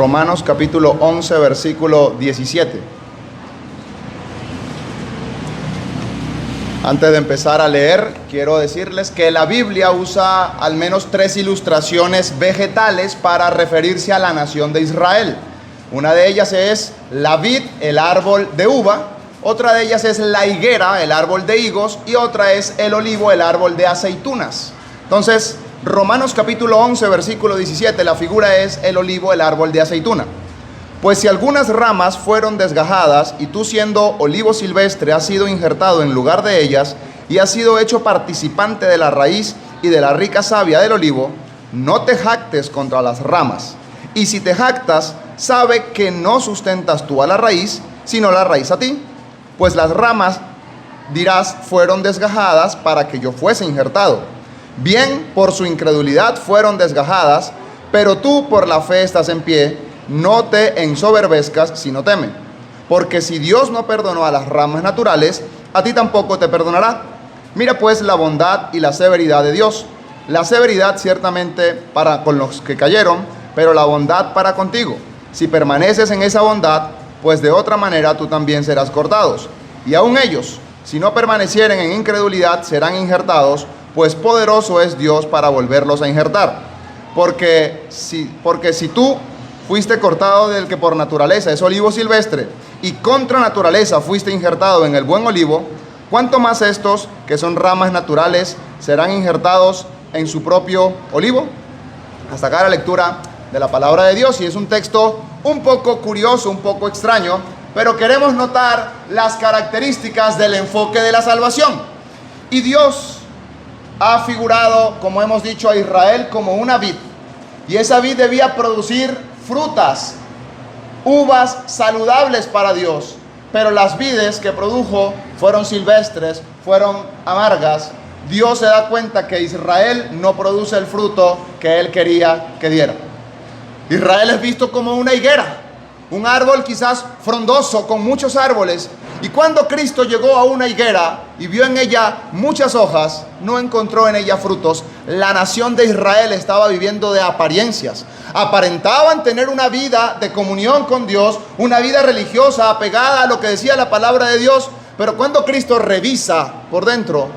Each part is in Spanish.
Romanos capítulo 11, versículo 17. Antes de empezar a leer, quiero decirles que la Biblia usa al menos 3 ilustraciones vegetales para referirse a la nación de Israel. Una de ellas es la vid, el árbol de uva. Otra de ellas es la higuera, el árbol de higos. Y otra es el olivo, el árbol de aceitunas. Entonces, Romanos capítulo 11, versículo 17, la figura es el olivo, el árbol de aceituna. Pues si algunas ramas fueron desgajadas y tú siendo olivo silvestre has sido injertado en lugar de ellas y has sido hecho participante de la raíz y de la rica savia del olivo, no te jactes contra las ramas. Y si te jactas, sabe que no sustentas tú a la raíz, sino la raíz a ti. Pues las ramas, dirás, fueron desgajadas para que yo fuese injertado. Bien, por su incredulidad fueron desgajadas, pero tú por la fe estás en pie. No te ensoberbezcas, sino teme. Porque si Dios no perdonó a las ramas naturales, a ti tampoco te perdonará. Mira pues la bondad y la severidad de Dios. La severidad ciertamente para con los que cayeron, pero la bondad para contigo. Si permaneces en esa bondad, pues de otra manera tú también serás cortados. Y aun ellos, si no permanecieren en incredulidad, serán injertados, pues poderoso es Dios para volverlos a injertar. Porque si tú fuiste cortado del que por naturaleza es olivo silvestre, y contra naturaleza fuiste injertado en el buen olivo, ¿cuánto más estos, que son ramas naturales, serán injertados en su propio olivo? Hasta acá la lectura de la palabra de Dios, y es un texto un poco curioso, un poco extraño, pero queremos notar las características del enfoque de la salvación. Y Dios ha figurado, como hemos dicho, a Israel como una vid, y esa vid debía producir frutas, uvas saludables para Dios, pero las vides que produjo fueron silvestres, fueron amargas. Dios se da cuenta que Israel no produce el fruto que Él quería que diera. Israel es visto como una higuera, un árbol quizás frondoso con muchos árboles, y cuando Cristo llegó a una higuera y vio en ella muchas hojas, no encontró en ella frutos. La nación de Israel estaba viviendo de apariencias. Aparentaban tener una vida de comunión con Dios, una vida religiosa apegada a lo que decía la palabra de Dios, pero cuando Cristo revisa por dentro,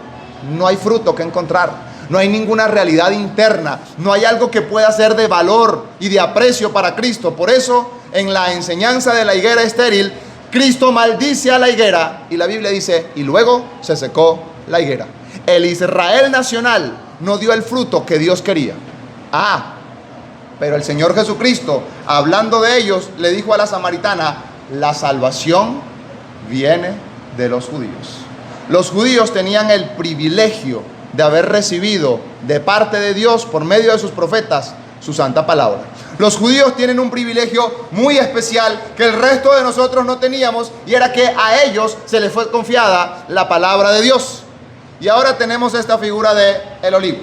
no hay fruto que encontrar. No hay ninguna realidad interna, no hay algo que pueda ser de valor y de aprecio para Cristo. Por eso, en la enseñanza de la higuera estéril, Cristo maldice a la higuera y la Biblia dice, y luego se secó la higuera. El Israel nacional no dio el fruto que Dios quería. Pero el Señor Jesucristo, hablando de ellos, le dijo a la samaritana, la salvación viene de los judíos. Los judíos tenían el privilegio de haber recibido de parte de Dios, por medio de sus profetas, su santa palabra. Los judíos tienen un privilegio muy especial que el resto de nosotros no teníamos, y era que a ellos se les fue confiada la palabra de Dios. Y ahora tenemos esta figura de el olivo.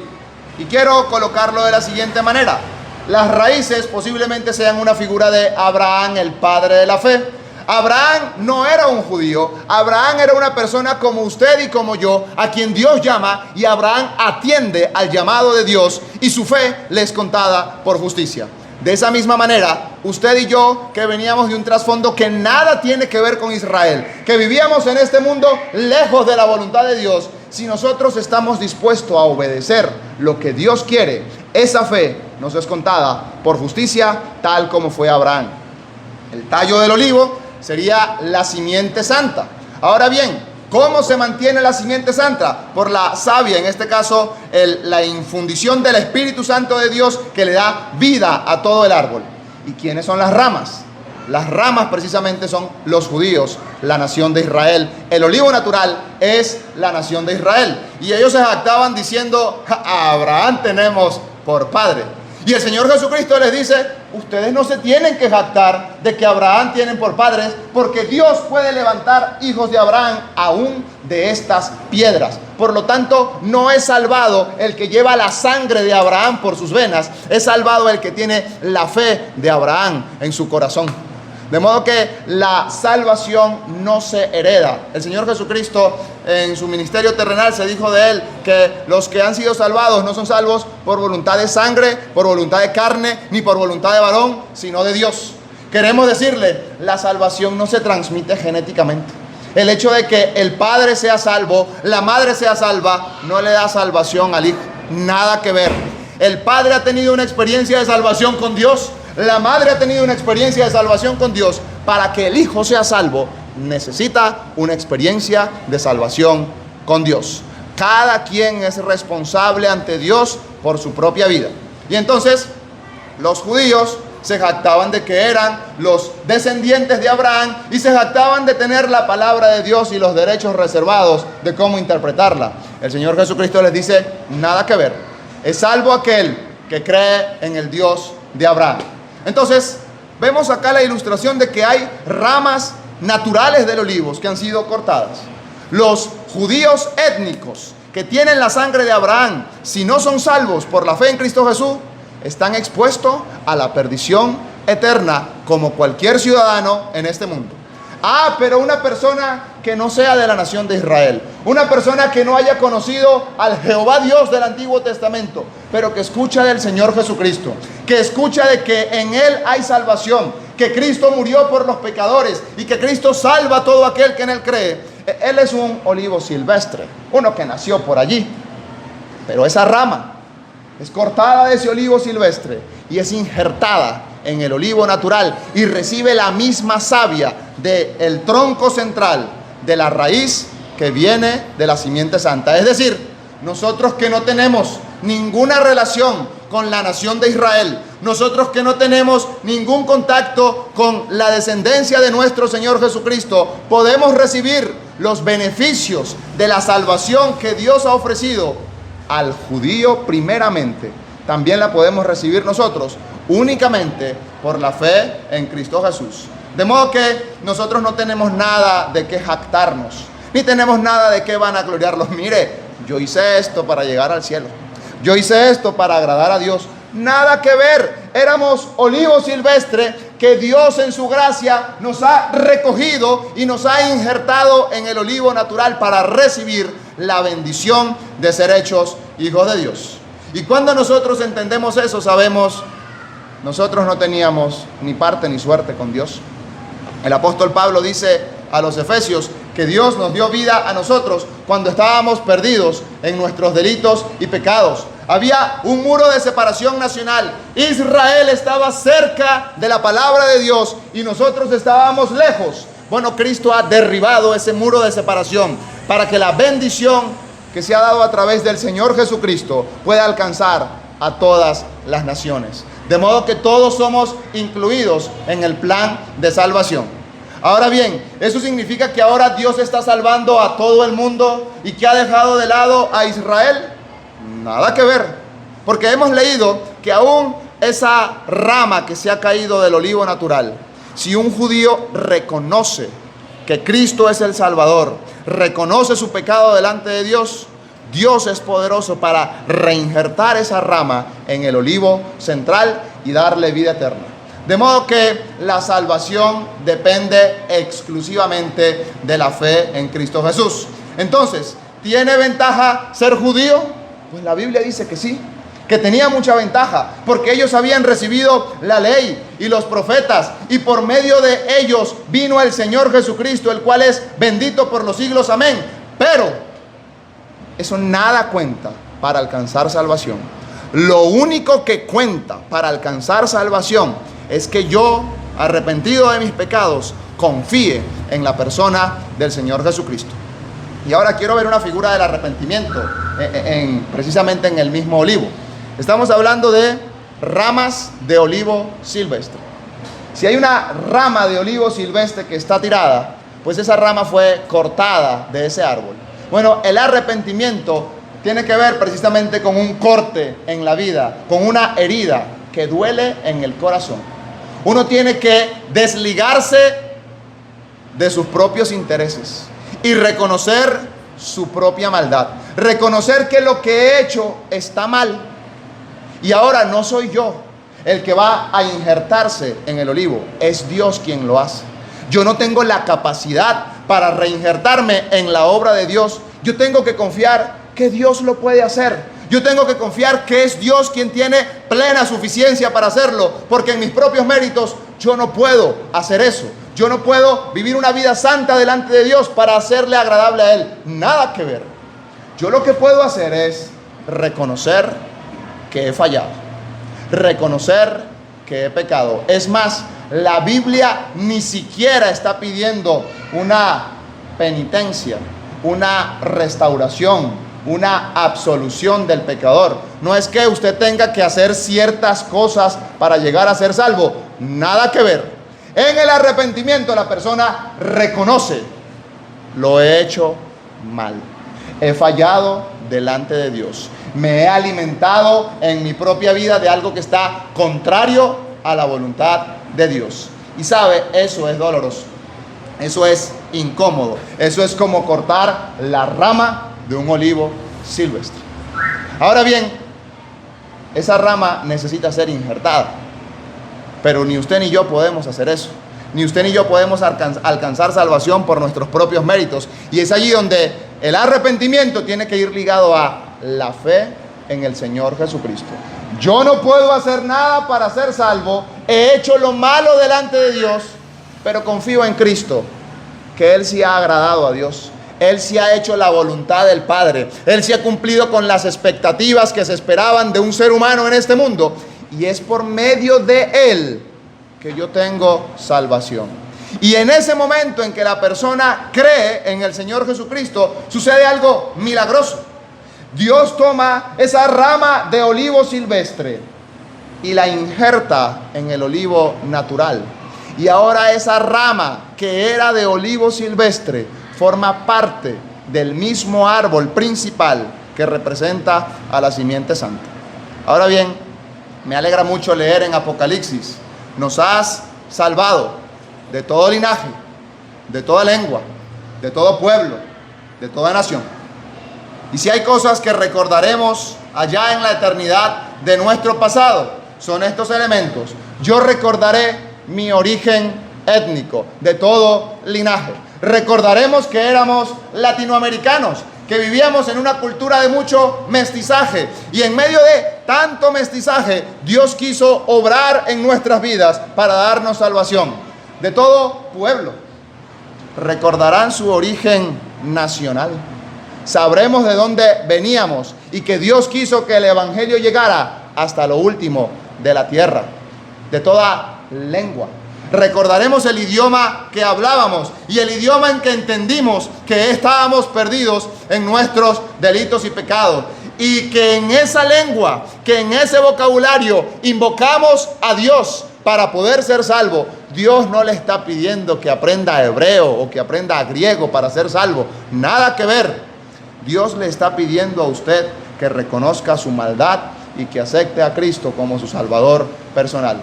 Y quiero colocarlo de la siguiente manera. Las raíces posiblemente sean una figura de Abraham, el padre de la fe. Abraham no era un judío, Abraham era una persona como usted y como yo, a quien Dios llama, y Abraham atiende al llamado de Dios y su fe le es contada por justicia. De esa misma manera, usted y yo, que veníamos de un trasfondo que nada tiene que ver con Israel, que vivíamos en este mundo lejos de la voluntad de Dios, si nosotros estamos dispuestos a obedecer lo que Dios quiere, esa fe nos es contada por justicia, tal como fue Abraham. El tallo del olivo sería la simiente santa. Ahora bien, ¿cómo se mantiene la simiente santa? Por la savia, en este caso, la infundición del Espíritu Santo de Dios que le da vida a todo el árbol. ¿Y quiénes son las ramas? Las ramas precisamente son los judíos, la nación de Israel. El olivo natural es la nación de Israel. Y ellos se jactaban diciendo, a Abraham tenemos por padre. Y el Señor Jesucristo les dice, ustedes no se tienen que jactar de que Abraham tienen por padres, porque Dios puede levantar hijos de Abraham aún de estas piedras. Por lo tanto, no es salvado el que lleva la sangre de Abraham por sus venas, es salvado el que tiene la fe de Abraham en su corazón. De modo que la salvación no se hereda. El Señor Jesucristo en su ministerio terrenal se dijo de él que los que han sido salvados no son salvos por voluntad de sangre, por voluntad de carne, ni por voluntad de varón, sino de Dios. Queremos decirle, la salvación no se transmite genéticamente. El hecho de que el padre sea salvo, la madre sea salva, no le da salvación al hijo. Nada que ver. El padre ha tenido una experiencia de salvación con Dios, la madre ha tenido una experiencia de salvación con Dios. Para que el hijo sea salvo, necesita una experiencia de salvación con Dios. Cada quien es responsable ante Dios por su propia vida. Y entonces, los judíos se jactaban de que eran los descendientes de Abraham y se jactaban de tener la palabra de Dios y los derechos reservados de cómo interpretarla. El Señor Jesucristo les dice, nada que ver. Es salvo aquel que cree en el Dios de Abraham. Entonces, vemos acá la ilustración de que hay ramas naturales del olivo que han sido cortadas. Los judíos étnicos que tienen la sangre de Abraham, si no son salvos por la fe en Cristo Jesús, están expuestos a la perdición eterna como cualquier ciudadano en este mundo. Pero una persona que no sea de la nación de Israel, una persona que no haya conocido al Jehová Dios del Antiguo Testamento, pero que escucha del Señor Jesucristo, que escucha de que en Él hay salvación, que Cristo murió por los pecadores y que Cristo salva a todo aquel que en Él cree. Él es un olivo silvestre, uno que nació por allí, pero esa rama es cortada de ese olivo silvestre y es injertada en el olivo natural y recibe la misma savia del tronco central, de la raíz que viene de la simiente santa. Es decir, nosotros que no tenemos ninguna relación con la nación de Israel, nosotros que no tenemos ningún contacto con la descendencia de nuestro Señor Jesucristo, podemos recibir los beneficios de la salvación que Dios ha ofrecido al judío primeramente. También la podemos recibir nosotros únicamente por la fe en Cristo Jesús. De modo que nosotros no tenemos nada de qué jactarnos, ni tenemos nada de qué vanagloriarlos. Mire, yo hice esto para llegar al cielo, yo hice esto para agradar a Dios. Nada que ver. Éramos olivo silvestre que Dios en su gracia nos ha recogido y nos ha injertado en el olivo natural para recibir la bendición de ser hechos hijos de Dios. Y cuando nosotros entendemos eso, sabemos, nosotros no teníamos ni parte ni suerte con Dios. El apóstol Pablo dice a los Efesios que Dios nos dio vida a nosotros cuando estábamos perdidos en nuestros delitos y pecados. Había un muro de separación nacional. Israel estaba cerca de la palabra de Dios y nosotros estábamos lejos. Bueno, Cristo ha derribado ese muro de separación para que la bendición que se ha dado a través del Señor Jesucristo pueda alcanzar a todas las naciones. De modo que todos somos incluidos en el plan de salvación. Ahora bien, ¿eso significa que ahora Dios está salvando a todo el mundo y que ha dejado de lado a Israel? Nada que ver, porque hemos leído que aún esa rama que se ha caído del olivo natural, si un judío reconoce que Cristo es el Salvador, reconoce su pecado delante de Dios, Dios es poderoso para reinjertar esa rama en el olivo central y darle vida eterna. De modo que la salvación depende exclusivamente de la fe en Cristo Jesús. Entonces, ¿tiene ventaja ser judío? Pues la Biblia dice que sí, que tenía mucha ventaja, porque ellos habían recibido la ley y los profetas, y por medio de ellos vino el Señor Jesucristo, el cual es bendito por los siglos, amén. Pero eso nada cuenta para alcanzar salvación. Lo único que cuenta para alcanzar salvación es que yo, arrepentido de mis pecados, confíe en la persona del Señor Jesucristo. Y ahora quiero ver una figura del arrepentimiento precisamente en el mismo olivo. Estamos hablando de ramas de olivo silvestre. Si hay una rama de olivo silvestre que está tirada, pues esa rama fue cortada de ese árbol. Bueno, el arrepentimiento tiene que ver precisamente con un corte en la vida, con una herida que duele en el corazón. Uno tiene que desligarse de sus propios intereses y reconocer su propia maldad. Reconocer que lo que he hecho está mal. Y ahora no soy yo el que va a injertarse en el olivo, es Dios quien lo hace. yo no tengo la capacidad para reinjertarme en la obra de Dios. Yo tengo que confiar que Dios lo puede hacer. Yo tengo que confiar que es Dios quien tiene plena suficiencia para hacerlo, porque en mis propios méritos yo no puedo hacer eso. Yo no puedo vivir una vida santa delante de Dios para hacerle agradable a Él. Nada que ver. Yo lo que puedo hacer es reconocer que he fallado, reconocer que he pecado. Es más, la Biblia ni siquiera está pidiendo una penitencia, una restauración, una absolución del pecador. No es que usted tenga que hacer ciertas cosas para llegar a ser salvo. Nada que ver. En el arrepentimiento la persona reconoce: lo he hecho mal, he fallado delante de Dios, me he alimentado en mi propia vida de algo que está contrario a la voluntad de Dios. Y sabe, eso es doloroso, eso es incómodo, eso es como cortar la rama de un olivo silvestre. Ahora bien, esa rama necesita ser injertada, pero ni usted ni yo podemos hacer eso. Ni usted ni yo podemos alcanzar salvación por nuestros propios méritos. Y es allí donde el arrepentimiento tiene que ir ligado a la fe en el Señor Jesucristo. Yo no puedo hacer nada para ser salvo. He hecho lo malo delante de Dios, pero confío en Cristo, que Él sí ha agradado a Dios. Él sí ha hecho la voluntad del Padre. Él sí ha cumplido con las expectativas que se esperaban de un ser humano en este mundo. Y es por medio de Él que yo tengo salvación. Y en ese momento en que la persona cree en el Señor Jesucristo, sucede algo milagroso. Dios toma esa rama de olivo silvestre y la injerta en el olivo natural. Y ahora esa rama que era de olivo silvestre forma parte del mismo árbol principal que representa a la simiente santa. Ahora bien, me alegra mucho leer en Apocalipsis: nos has salvado de todo linaje, de toda lengua, de todo pueblo, de toda nación. Y si hay cosas que recordaremos allá en la eternidad de nuestro pasado, son estos elementos. Yo recordaré mi origen étnico, de todo linaje. Recordaremos que éramos latinoamericanos, que vivíamos en una cultura de mucho mestizaje, y en medio de tanto mestizaje Dios quiso obrar en nuestras vidas para darnos salvación. De todo pueblo recordarán su origen nacional. Sabremos de dónde veníamos y que Dios quiso que el evangelio llegara hasta lo último de la tierra. De toda lengua recordaremos el idioma que hablábamos y el idioma en que entendimos que estábamos perdidos en nuestros delitos y pecados, y que en esa lengua, que en ese vocabulario invocamos a Dios para poder ser salvo. Dios no le está pidiendo que aprenda hebreo o que aprenda griego para ser salvo. Nada que ver. Dios le está pidiendo a usted que reconozca su maldad y que acepte a Cristo como su Salvador personal.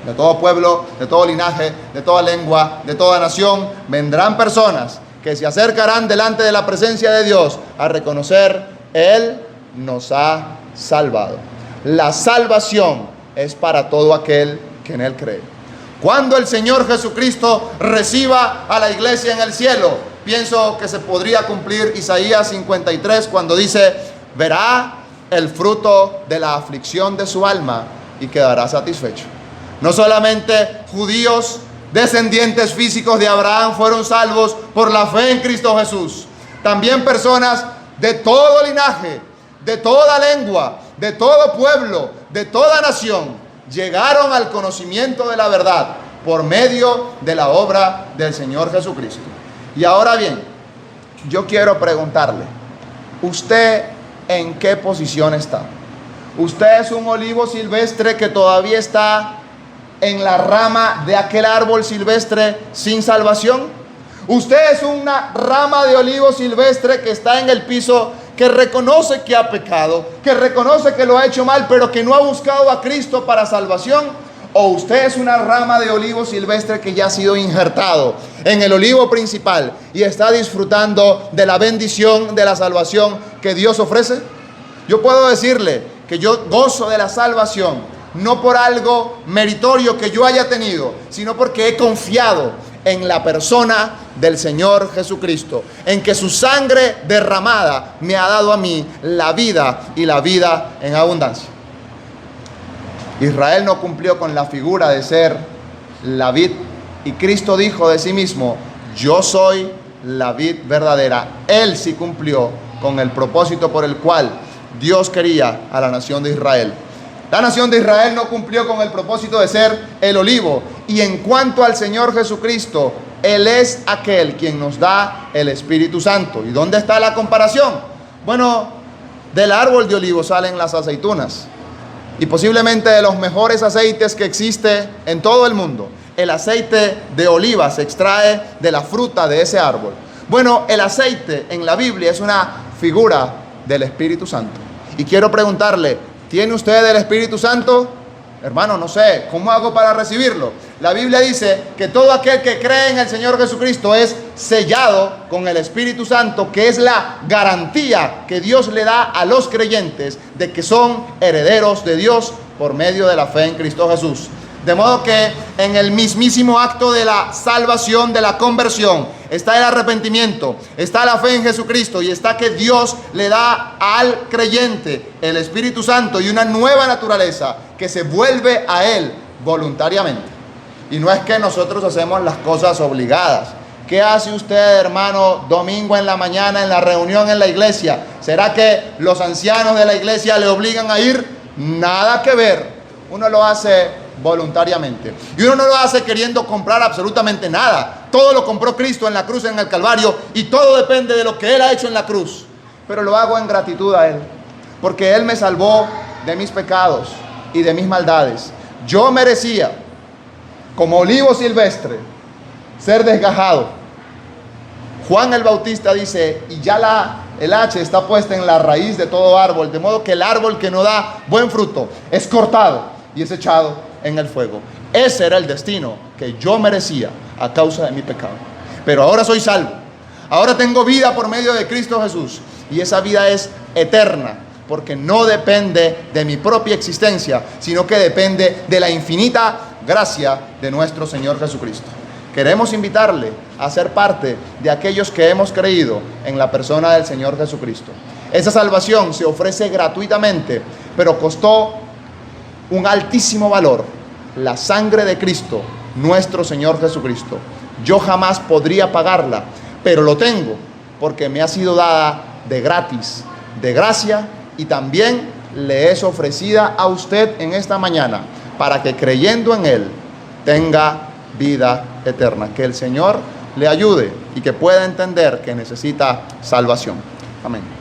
De todo pueblo, de todo linaje, de toda lengua, de toda nación, vendrán personas que se acercarán delante de la presencia de Dios a reconocer: Él nos ha salvado. La salvación es para todo aquel que en Él cree. Cuando el Señor Jesucristo reciba a la iglesia en el cielo, pienso que se podría cumplir Isaías 53 cuando dice: verá el fruto de la aflicción de su alma y quedará satisfecho. No solamente judíos, descendientes físicos de Abraham, fueron salvos por la fe en Cristo Jesús. También personas de todo linaje, de toda lengua, de todo pueblo, de toda nación, llegaron al conocimiento de la verdad por medio de la obra del Señor Jesucristo. Y ahora bien, yo quiero preguntarle: ¿usted en qué posición está? ¿Usted es un olivo silvestre que todavía está en la rama de aquel árbol silvestre sin salvación? ¿Usted es una rama de olivo silvestre que está en el piso, que reconoce que ha pecado, que reconoce que lo ha hecho mal, pero que no ha buscado a Cristo para salvación? ¿O usted es una rama de olivo silvestre que ya ha sido injertado en el olivo principal y está disfrutando de la bendición de la salvación que Dios ofrece? Yo puedo decirle que yo gozo de la salvación no por algo meritorio que yo haya tenido, sino porque he confiado en la persona del Señor Jesucristo, en que su sangre derramada me ha dado a mí la vida y la vida en abundancia. Israel no cumplió con la figura de ser la vid, y Cristo dijo de sí mismo: yo soy la vid verdadera. Él sí cumplió con el propósito por el cual Dios quería a la nación de Israel. La nación de Israel no cumplió con el propósito de ser el olivo. Y en cuanto al Señor Jesucristo, Él es aquel quien nos da el Espíritu Santo. ¿Y dónde está la comparación? Bueno, del árbol de olivo salen las aceitunas. Y posiblemente de los mejores aceites que existe en todo el mundo. El aceite de oliva se extrae de la fruta de ese árbol. Bueno, el aceite en la Biblia es una figura del Espíritu Santo. Y quiero preguntarle, ¿tiene usted el Espíritu Santo? Hermano, no sé, ¿cómo hago para recibirlo? La Biblia dice que todo aquel que cree en el Señor Jesucristo es sellado con el Espíritu Santo, que es la garantía que Dios le da a los creyentes de que son herederos de Dios por medio de la fe en Cristo Jesús. De modo que en el mismísimo acto de la salvación, de la conversión, está el arrepentimiento, está la fe en Jesucristo y está que Dios le da al creyente el Espíritu Santo y una nueva naturaleza que se vuelve a Él voluntariamente. Y no es que nosotros hacemos las cosas obligadas. ¿Qué hace usted, hermano, domingo en la mañana en la reunión en la iglesia? ¿Será que los ancianos de la iglesia le obligan a ir? Nada que ver. Uno lo hace voluntariamente. Y uno no lo hace queriendo comprar absolutamente nada. Todo lo compró Cristo en la cruz, en el Calvario, y todo depende de lo que Él ha hecho en la cruz. Pero lo hago en gratitud a Él, porque Él me salvó de mis pecados y de mis maldades. Yo merecía, como olivo silvestre, ser desgajado. Juan el Bautista dice, y ya el hacha está puesta en la raíz de todo árbol, de modo que el árbol que no da buen fruto es cortado y es echado en el fuego. Ese era el destino que yo merecía a causa de mi pecado. Pero ahora soy salvo. Ahora tengo vida por medio de Cristo Jesús. Y esa vida es eterna, porque no depende de mi propia existencia, sino que depende de la infinita gracia de nuestro Señor Jesucristo. Queremos invitarle a ser parte de aquellos que hemos creído en la persona del Señor Jesucristo. Esa salvación se ofrece gratuitamente, pero costó un altísimo valor, la sangre de Cristo, nuestro Señor Jesucristo. Yo jamás podría pagarla, pero lo tengo porque me ha sido dada de gratis, de gracia, y también le es ofrecida a usted en esta mañana para que creyendo en Él tenga vida eterna. Que el Señor le ayude y que pueda entender que necesita salvación. Amén.